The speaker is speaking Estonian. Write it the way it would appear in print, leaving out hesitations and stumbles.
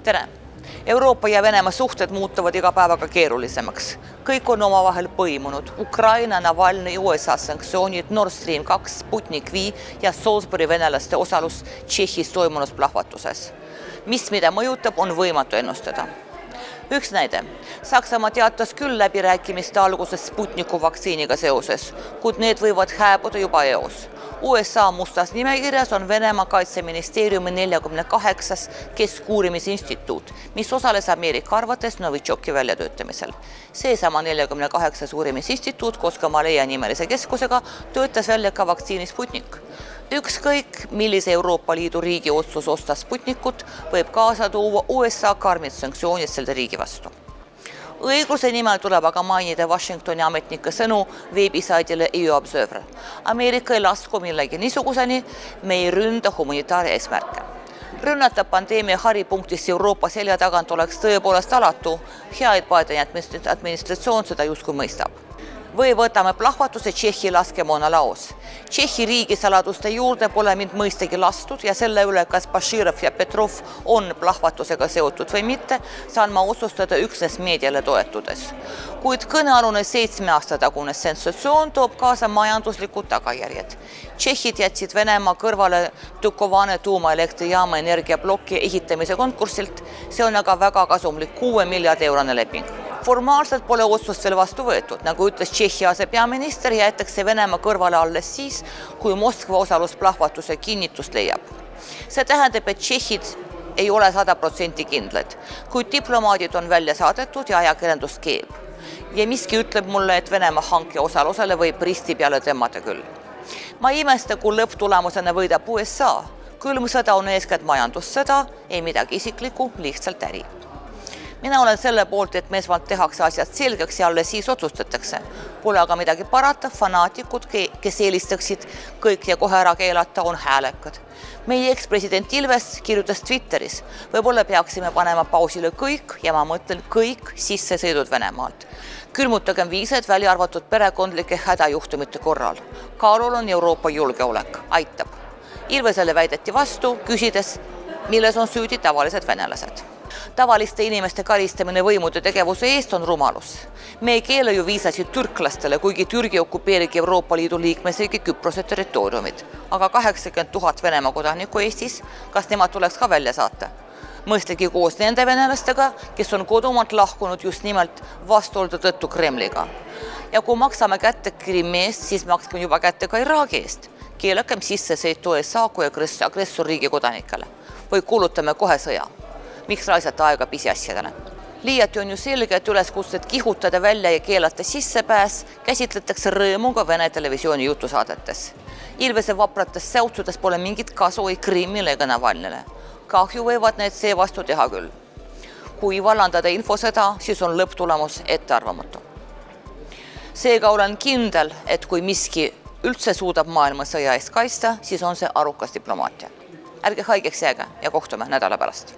Tere! Euroopa ja Venemaa suhted muutuvad iga päevaga keerulisemaks. Kõik on omavahel põimunud. Ukraina, Navalny, USA sanktsioonid, Nord Stream 2, Sputnik V ja Salisbury venelaste osalus Tšehhis toimunus plahvatuses. Mis mida mõjutab, on võimatu ennustada. Üks näide. Saksamaa teatas küll läbirääkimiste alguses Sputniku vaktsiiniga seoses, kuid need võivad hääbuda juba eos. USA mustas nimekirjas on Venemaa kaitseministeeriumi 48. keskuurimisinstituut, mis osales Ameerika arvates Novichoki väljatöötamisel. Seesama 48. uurimisinstituut koos Gamaleya nimelise keskusega töötas välja ka vaktsiini Sputnik. Ükskõik, millise Euroopa Liidu riigi otsus osta Sputnikut, võib kaasa tuua USA karmid sanktsioonid selle riigi vastu. Õigluse nimel tuleb aga mainida Washingtoni ametnike sõnu veebisaidile EU Observer. Ameerika ei lasku millegi niisuguseni, me ei ründa humanitaari eesmärke. Rünnata pandeemia haripunktis Euroopa selja tagant oleks tõepoolest alatu, hea, et Bideni administratsioon seda justkui mõistab. Või võtame plahvatuse Tšehhi laskemoona laos. Tšehhi riigisaladuste juurde pole mind mõistagi lastud ja selle üle, kas Bashirov ja Petrov on plahvatusega seotud või mitte, saan ma otsustada üksnes meediale toetudes. Kuid kõnealune 7 aasta tagune sensatsioon toob kaasa majanduslikud tagajärjed. Tšehhid jätsid Venemaa kõrvale Dukovane tuumaelektrijaama energiablokki ehitamise konkursilt, see on aga väga kasumlik 6 miljardi eurone leping. Formaalselt pole otsust veel vastu võetud, nagu ütles Tšehhi asepeaminister, jäetakse Venemaa kõrvale alles siis, kui Moskva osalus plahvatuse kinnitust leiab. See tähendab, et Tšehhid ei ole 100% kindlad, kuid diplomaadid on välja saadetud ja ajakirjandus keeb. Ja miski ütleb mulle, et Venemaa hanke osalusele võib risti peale tõmmata küll. Ma imesta, kui lõpptulemusena võidab USA. Külmsõda on eeskätt majandussõda, ei midagi isiklikku, lihtsalt äri. Mina olen selle poolt, et meesvalt tehakse asjad selgeks ja alles siis otsustatakse. Pole aga midagi parata, fanaatikud, kes eelistaksid kõik ja kohe ära keelata, on häälekad. Meie ekspresident Ilves kirjutas Twitteris, võib-olla peaksime panema pausile kõik, ja ma mõtlen kõik sissesõidud Venemaalt. Külmutagem viised välja arvatud perekondlike hädajuhtumite korral. Kaalul on Euroopa julgeolek. Aitab. Ilvesele väideti vastu, küsides, milles on süüdi tavalised venelased. Tavaliste inimeste karistamine võimude tegevuse eest on rumalus. Me ei keela ju viisasid türklastele, kuigi Türgi okupeerigi Euroopa Liidu liikmesriigi Küprose territooriumid. Aga 80 000 Venemaa kodanikku Eestis, kas nemad tuleks ka välja saata? Mõistlegi koos nende venelastega, kes on kodumaalt lahkunud just nimelt vastuoldu tõttu Kremliga. Ja kui maksame kätte Krimmi eest, siis maksame juba kätte ka Iraagi eest. Keelakem sissesõitu USA kui agressorriigi kodanikele. Või kuulutame kohe sõja. Miks raisata aega pisiasjadele? Liiati on ju selge, et üleskutset kihutada välja ja keelata sissepääs käsitletakse rõõmuga Vene televisiooni jutusaadetes. Ilvese vaprates säutsudes pole mingit kasu ei Krimmile ega Navalnyle. Kahju võivad need seevastu teha küll. Kui vallandada infosõda, siis on lõpptulemus ettearvamatu. Seega olen kindel, et kui miski üldse suudab maailma sõja eest kaista, siis on see arukas diplomaatia. Ärge haigeks jääge ja kohtume nädala pärast.